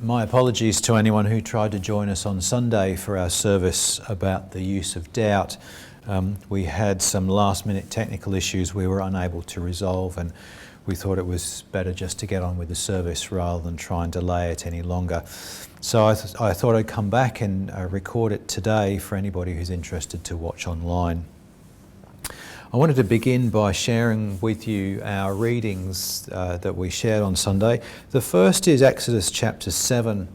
My apologies to anyone who tried to join us on Sunday for our service about the use of doubt. We had some last-minute technical issues we were unable to resolve, and we thought it was better just to get on with the service rather than try and delay it any longer. So I thought I'd come back and record it today for anybody who's interested to watch online. I wanted to begin by sharing with you our readings that we shared on Sunday. The first is Exodus chapter 7.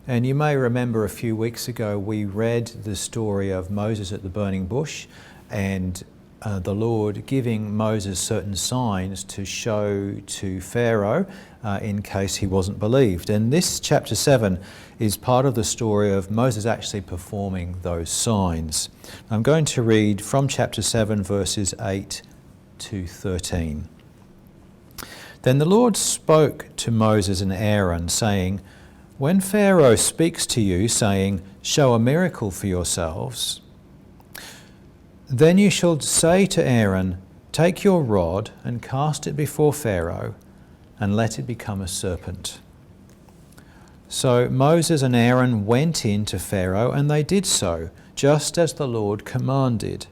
And you may remember a few weeks ago we read the story of Moses at the burning bush and the Lord giving Moses certain signs to show to Pharaoh in case he wasn't believed. And this chapter 7 is part of the story of Moses actually performing those signs. I'm going to read from chapter 7 verses 8 to 13. Then the Lord spoke to Moses and Aaron, saying, "When Pharaoh speaks to you, saying, 'Show a miracle for yourselves,' then you shall say to Aaron, 'Take your rod and cast it before Pharaoh, and let it become a serpent.'" So Moses and Aaron went in to Pharaoh, and they did so, just as the Lord commanded.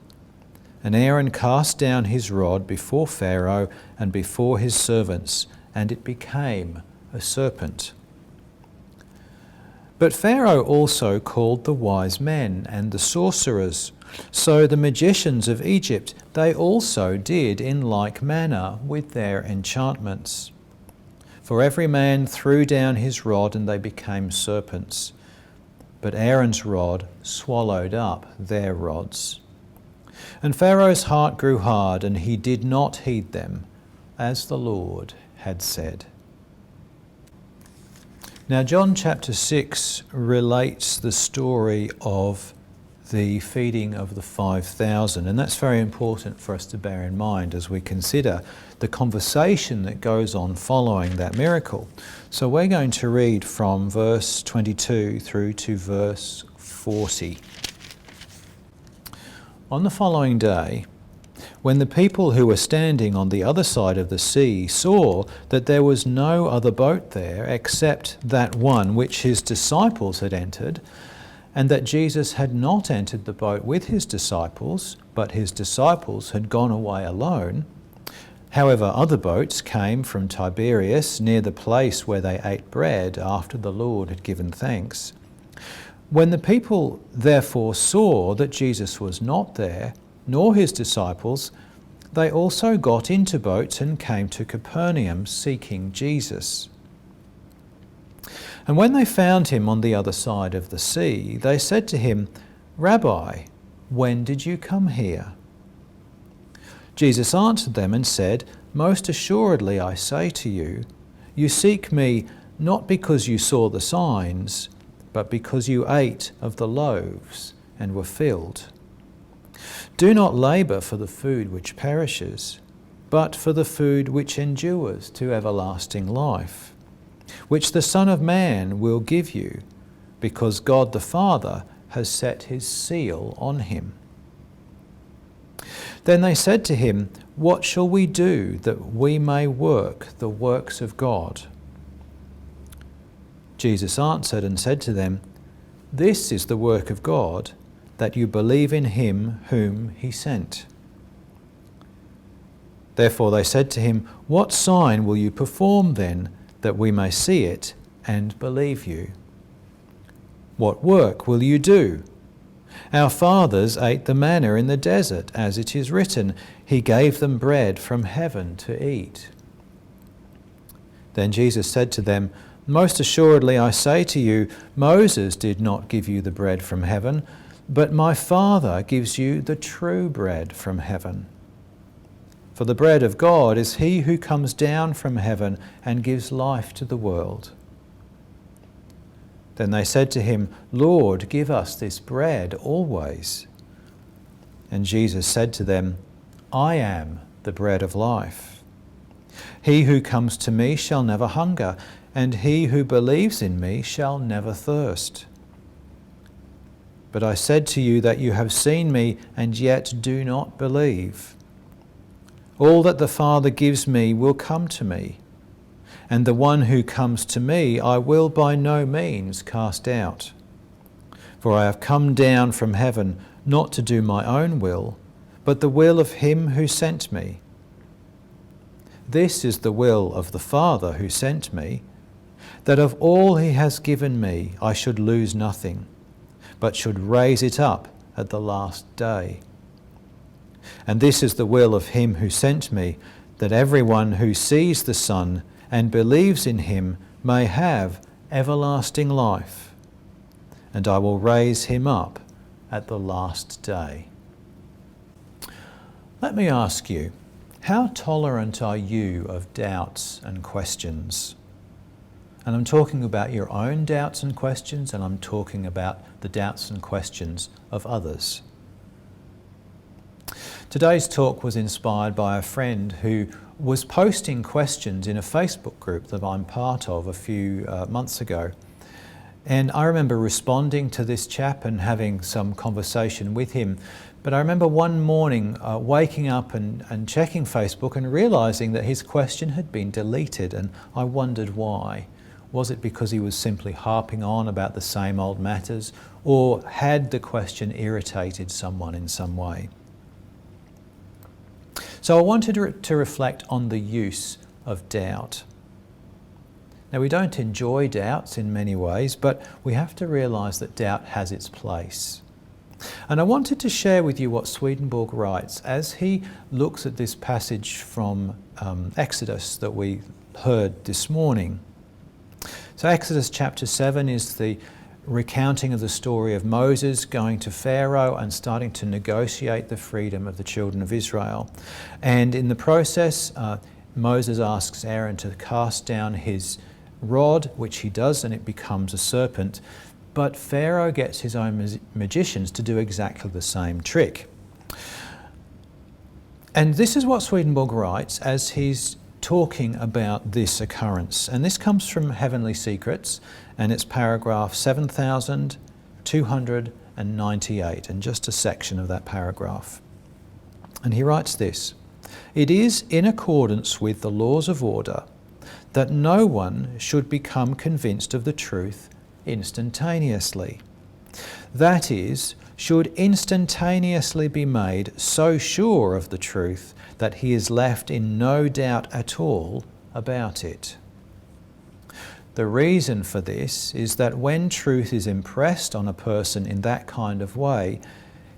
And Aaron cast down his rod before Pharaoh and before his servants, and it became a serpent. But Pharaoh also called the wise men and the sorcerers. So the magicians of Egypt, they also did in like manner with their enchantments. For every man threw down his rod, and they became serpents. But Aaron's rod swallowed up their rods. And Pharaoh's heart grew hard, and he did not heed them, as the Lord had said. Now John chapter 6 relates the story of the feeding of the 5,000, and that's very important for us to bear in mind as we consider the conversation that goes on following that miracle. So we're going to read from verse 22 through to verse 40. On the following day, when the people who were standing on the other side of the sea saw that there was no other boat there except that one which his disciples had entered, and that Jesus had not entered the boat with his disciples, but his disciples had gone away alone. However, other boats came from Tiberias, near the place where they ate bread after the Lord had given thanks. When the people therefore saw that Jesus was not there, nor his disciples, they also got into boats and came to Capernaum, seeking Jesus. And when they found him on the other side of the sea, they said to him, "Rabbi, when did you come here?" Jesus answered them and said, "Most assuredly I say to you, you seek me not because you saw the signs, but because you ate of the loaves and were filled. Do not labour for the food which perishes, but for the food which endures to everlasting life, which the Son of Man will give you, because God the Father has set his seal on him." Then they said to him, "What shall we do that we may work the works of God?" Jesus answered and said to them, "This is the work of God, that you believe in him whom he sent." Therefore they said to him, "What sign will you perform then, that we may see it and believe you? What work will you do? Our fathers ate the manna in the desert, as it is written, 'He gave them bread from heaven to eat.'" Then Jesus said to them, "Most assuredly I say to you, Moses did not give you the bread from heaven, but my Father gives you the true bread from heaven. For the bread of God is he who comes down from heaven and gives life to the world." Then they said to him, "Lord, give us this bread always." And Jesus said to them, "I am the bread of life. He who comes to me shall never hunger, and he who believes in me shall never thirst. But I said to you that you have seen me, and yet do not believe. All that the Father gives me will come to me, And the one who comes to me I will by no means cast out. For I have come down from heaven not to do my own will, but the will of him who sent me. This is the will of the Father who sent me, that of all he has given me I should lose nothing, but should raise it up at the last day. And this is the will of him who sent me, that everyone who sees the Son and believes in him may have everlasting life, and I will raise him up at the last day. Let me ask you, how tolerant are you of doubts and questions? And I'm talking about your own doubts and questions, and I'm talking about the doubts and questions of others. Today's talk was inspired by a friend who was posting questions in a Facebook group that I'm part of a few months ago. And I remember responding to this chap and having some conversation with him. But I remember one morning waking up and checking Facebook and realising that his question had been deleted, and I wondered why. Was it because he was simply harping on about the same old matters, or had the question irritated someone in some way? So I wanted to reflect on the use of doubt. Now, we don't enjoy doubts in many ways, but we have to realise that doubt has its place. And I wanted to share with you what Swedenborg writes as he looks at this passage from Exodus that we heard this morning. So Exodus chapter 7 is the recounting of the story of Moses going to Pharaoh and starting to negotiate the freedom of the children of Israel. And in the process, Moses asks Aaron to cast down his rod, which he does, and it becomes a serpent. But Pharaoh gets his own magicians to do exactly the same trick. And this is what Swedenborg writes as he's talking about this occurrence. And this comes from Heavenly Secrets, and it's paragraph 7298, and just a section of that paragraph. And he writes this: "It is in accordance with the laws of order that no one should become convinced of the truth instantaneously. That is, should instantaneously be made so sure of the truth that he is left in no doubt at all about it. The reason for this is that when truth is impressed on a person in that kind of way,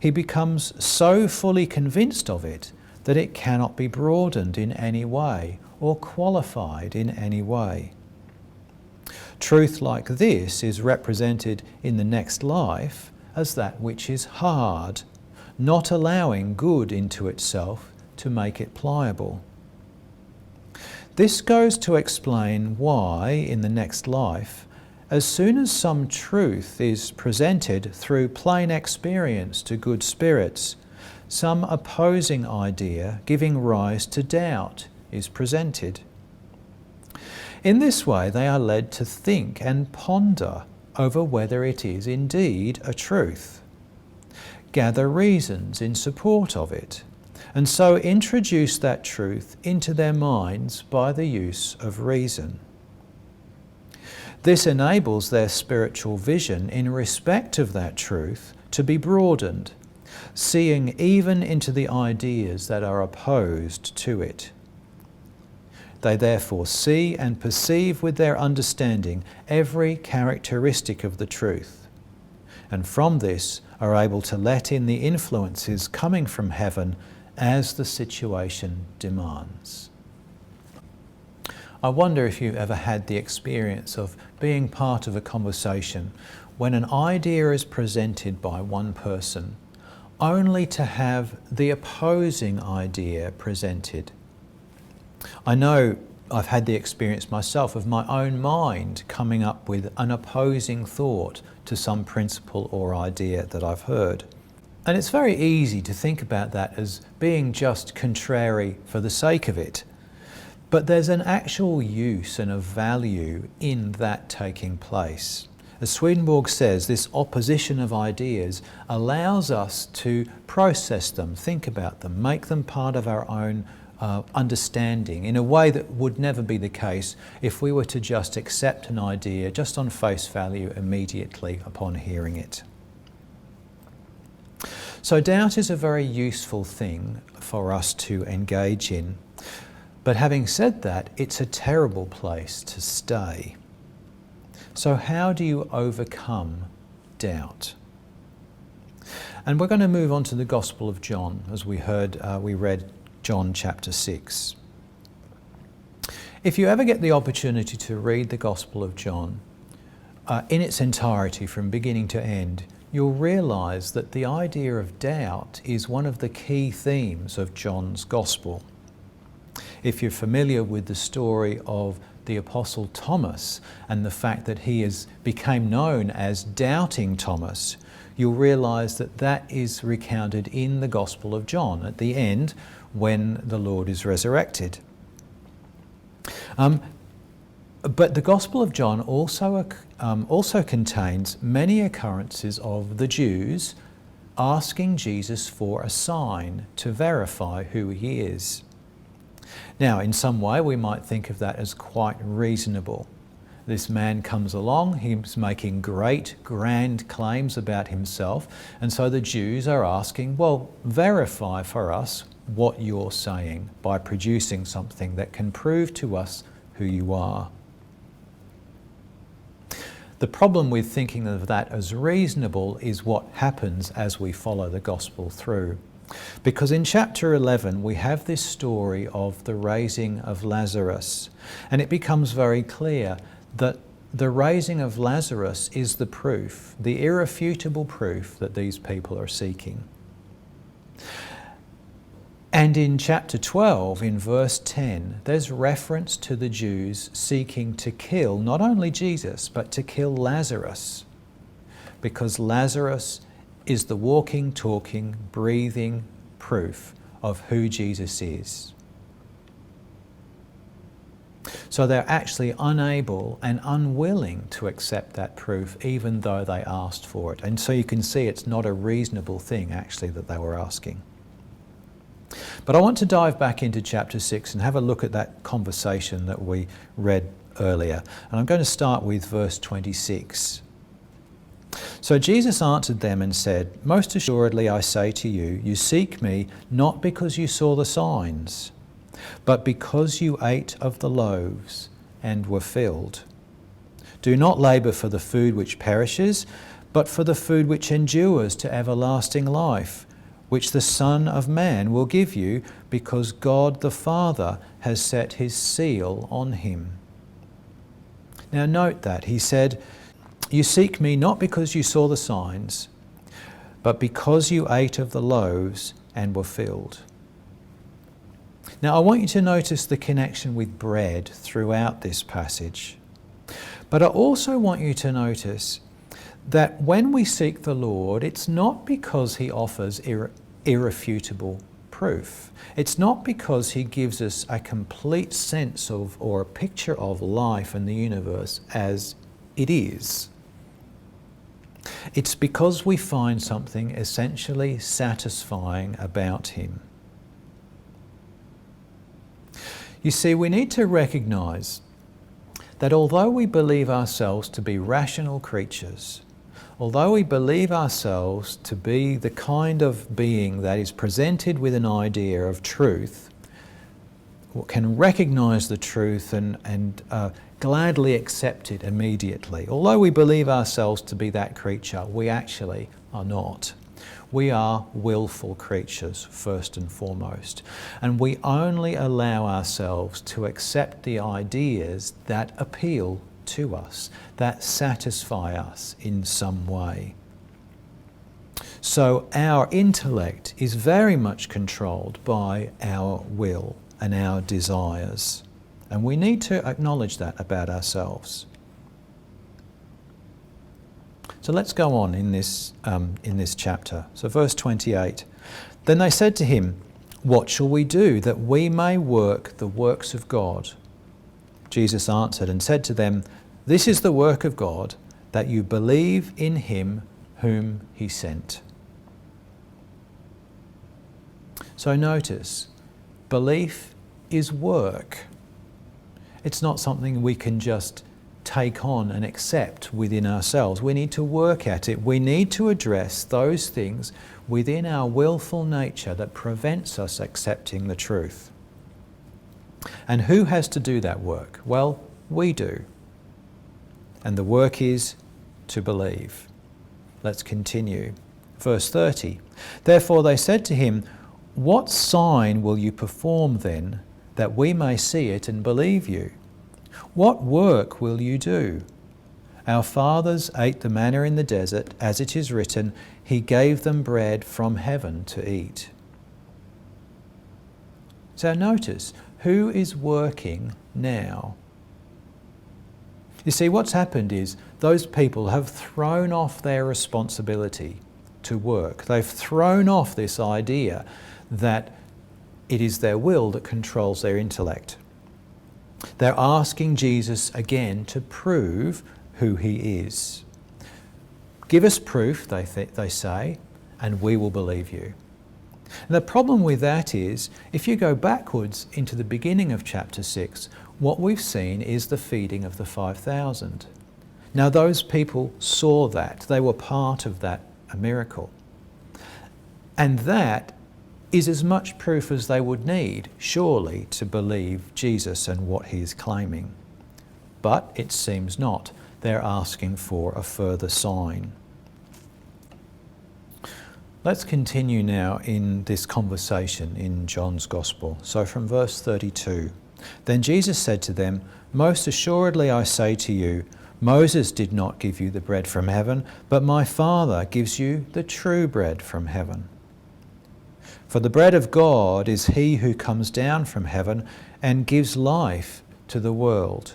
he becomes so fully convinced of it that it cannot be broadened in any way or qualified in any way. Truth like this is represented in the next life as that which is hard, not allowing good into itself to make it pliable. This goes to explain why, in the next life, as soon as some truth is presented through plain experience to good spirits, some opposing idea giving rise to doubt is presented. In this way, they are led to think and ponder over whether it is indeed a truth, gather reasons in support of it, and so introduce that truth into their minds by the use of reason. This enables their spiritual vision in respect of that truth to be broadened, seeing even into the ideas that are opposed to it. They therefore see and perceive with their understanding every characteristic of the truth, and from this are able to let in the influences coming from heaven as the situation demands. I wonder if you've ever had the experience of being part of a conversation when an idea is presented by one person, only to have the opposing idea presented. I know I've had the experience myself of my own mind coming up with an opposing thought to some principle or idea that I've heard. And it's very easy to think about that as being just contrary for the sake of it. But there's an actual use and a value in that taking place. As Swedenborg says, this opposition of ideas allows us to process them, think about them, make them part of our own understanding in a way that would never be the case if we were to just accept an idea just on face value immediately upon hearing it. So doubt is a very useful thing for us to engage in. But having said that, it's a terrible place to stay. So how do you overcome doubt? And we're going to move on to the Gospel of John, as we read John chapter 6. If you ever get the opportunity to read the Gospel of John in its entirety from beginning to end, you'll realise that the idea of doubt is one of the key themes of John's Gospel. If you're familiar with the story of the Apostle Thomas and the fact that he became known as Doubting Thomas, you'll realise that that is recounted in the Gospel of John at the end when the Lord is resurrected. But the Gospel of John also contains many occurrences of the Jews asking Jesus for a sign to verify who he is. Now, in some way, we might think of that as quite reasonable. This man comes along, he's making great, grand claims about himself, and so the Jews are asking, well, verify for us what you're saying by producing something that can prove to us who you are. The problem with thinking of that as reasonable is what happens as we follow the Gospel through. Because in chapter 11 we have this story of the raising of Lazarus, and it becomes very clear that the raising of Lazarus is the proof, the irrefutable proof that these people are seeking. And in chapter 12, in verse 10, there's reference to the Jews seeking to kill not only Jesus, but to kill Lazarus, because Lazarus is the walking, talking, breathing proof of who Jesus is. So they're actually unable and unwilling to accept that proof, even though they asked for it. And so you can see it's not a reasonable thing, actually, that they were asking. But I want to dive back into chapter 6 and have a look at that conversation that we read earlier. And I'm going to start with verse 26. So Jesus answered them and said, "Most assuredly I say to you, you seek me not because you saw the signs, but because you ate of the loaves and were filled. Do not labour for the food which perishes, but for the food which endures to everlasting life, which the Son of Man will give you, because God the Father has set his seal on him." Now note that he said, "You seek me not because you saw the signs, but because you ate of the loaves and were filled." Now I want you to notice the connection with bread throughout this passage. But I also want you to notice that when we seek the Lord, it's not because he offers irrefutable proof. It's not because he gives us a complete sense of or a picture of life and the universe as it is. It's because we find something essentially satisfying about him. You see, we need to recognise that although we believe ourselves to be rational creatures, although we believe ourselves to be the kind of being that is presented with an idea of truth, can recognise the truth and gladly accept it immediately. Although we believe ourselves to be that creature, we actually are not. We are willful creatures, first and foremost. And we only allow ourselves to accept the ideas that appeal to us, that satisfy us in some way. So our intellect is very much controlled by our will and our desires. And we need to acknowledge that about ourselves. So let's go on in this chapter. So verse 28. Then they said to him, "What shall we do that we may work the works of God?" Jesus answered and said to them, "This is the work of God, that you believe in him whom he sent." So notice, Belief is work. It's not something we can just take on and accept within ourselves. We need to work at it. We need to address those things within our willful nature that prevents us accepting the truth. And who has to do that work? Well, we do. And the work is to believe. Let's continue. Verse 30. Therefore they said to him, "What sign will you perform then, that we may see it and believe you? What work will you do? Our fathers ate the manna in the desert, as it is written, He gave them bread from heaven to eat." So notice, who is working now? You see, what's happened is those people have thrown off their responsibility to work. They've thrown off this idea that it is their will that controls their intellect. They're asking Jesus again to prove who He is. Give us proof, they say, and we will believe you. And the problem with that is, if you go backwards into the beginning of chapter 6, what we've seen is the feeding of the 5,000. Now those people saw that. They were part of that miracle. And that is as much proof as they would need, surely, to believe Jesus and what He is claiming. But it seems not. They're asking for a further sign. Let's continue now in this conversation in John's Gospel. So from verse 32, "Then Jesus said to them, Most assuredly I say to you, Moses did not give you the bread from heaven, but my Father gives you the true bread from heaven. For the bread of God is He who comes down from heaven and gives life to the world."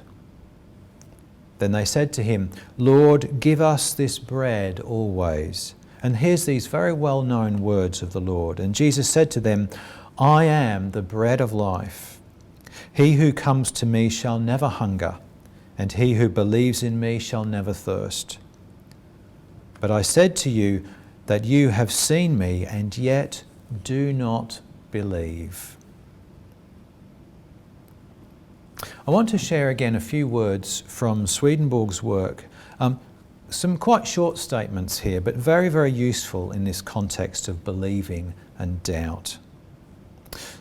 Then they said to Him, "Lord, give us this bread always." And here's these very well-known words of the Lord. And Jesus said to them, "I am the bread of life. He who comes to me shall never hunger, and he who believes in me shall never thirst. But I said to you that you have seen me, and yet do not believe." I want to share again a few words from Swedenborg's work. Some quite short statements here, but very, very useful in this context of believing and doubt.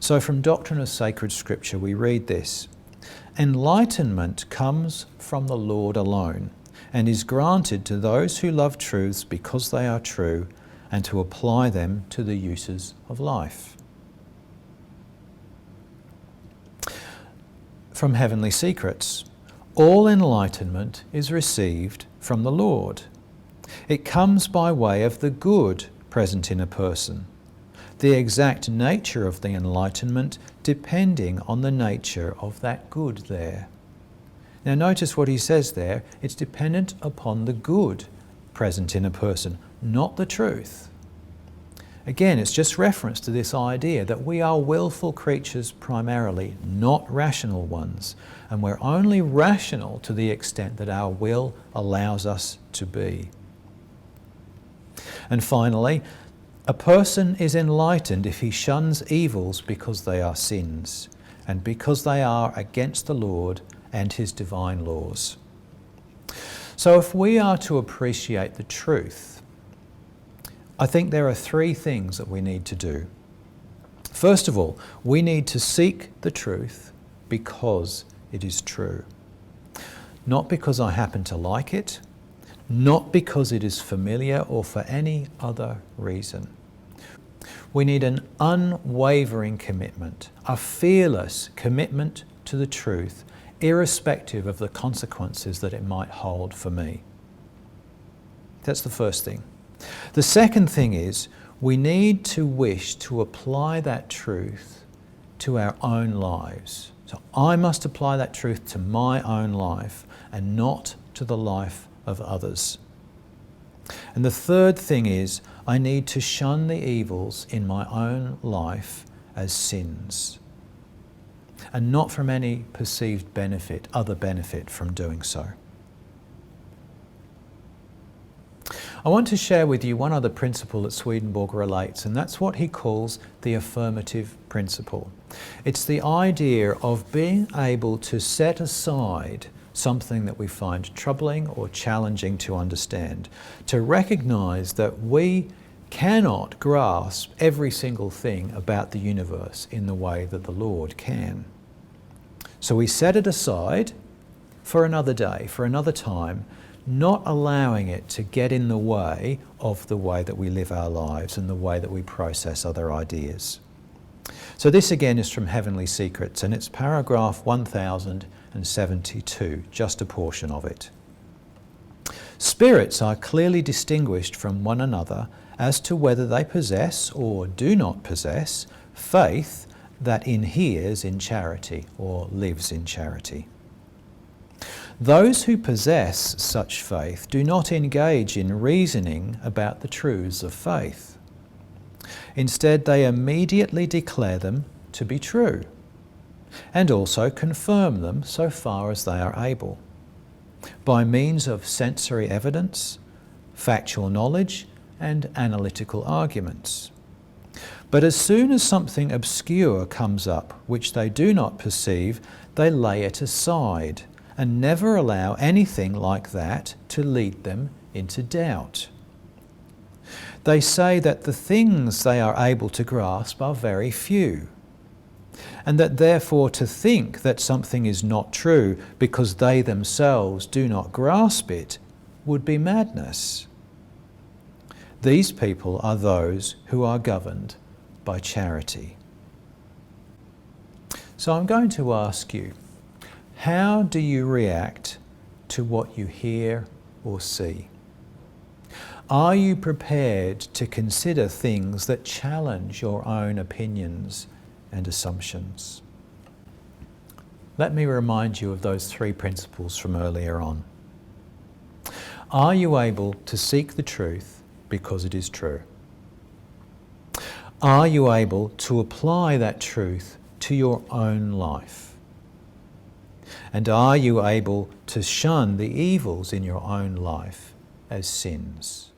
So from Doctrine of Sacred Scripture we read this: "Enlightenment comes from the Lord alone, and is granted to those who love truths because they are true, and to apply them to the uses of life." From Heavenly Secrets: "All enlightenment is received from the Lord. It comes by way of the good present in a person, the exact nature of the enlightenment depending on the nature of that good there." Now notice what he says there. It's dependent upon the good present in a person, not the truth. Again, it's just reference to this idea that we are willful creatures primarily, not rational ones, and we're only rational to the extent that our will allows us to be. And finally, a person is enlightened if he shuns evils because they are sins, and because they are against the Lord and His divine laws. So if we are to appreciate the truth, I think there are three things that we need to do. First of all, we need to seek the truth because it is true. Not because I happen to like it, not because it is familiar or for any other reason. We need an unwavering commitment, a fearless commitment to the truth, irrespective of the consequences that it might hold for me. That's the first thing. The second thing is we need to wish to apply that truth to our own lives. So I must apply that truth to my own life and not to the life of others. And the third thing is I need to shun the evils in my own life as sins, and not from any perceived benefit, other benefit from doing so. I want to share with you one other principle that Swedenborg relates, and that's what he calls the affirmative principle. It's the idea of being able to set aside something that we find troubling or challenging to understand, to recognise that we cannot grasp every single thing about the universe in the way that the Lord can. So we set it aside for another day, for another time, not allowing it to get in the way of the way that we live our lives and the way that we process other ideas. So this again is from Heavenly Secrets, and it's paragraph 1072, just a portion of it. Spirits are clearly distinguished from one another as to whether they possess or do not possess faith that inheres in charity or lives in charity. Those who possess such faith do not engage in reasoning about the truths of faith. Instead, they immediately declare them to be true, and also confirm them so far as they are able, by means of sensory evidence, factual knowledge, and analytical arguments. But as soon as something obscure comes up which they do not perceive, they lay it aside and never allow anything like that to lead them into doubt. They say that the things they are able to grasp are very few, and that therefore to think that something is not true because they themselves do not grasp it would be madness. These people are those who are governed by charity. So I'm going to ask you, how do you react to what you hear or see? Are you prepared to consider things that challenge your own opinions and assumptions? Let me remind you of those three principles from earlier on. Are you able to seek the truth because it is true? Are you able to apply that truth to your own life? And are you able to shun the evils in your own life as sins?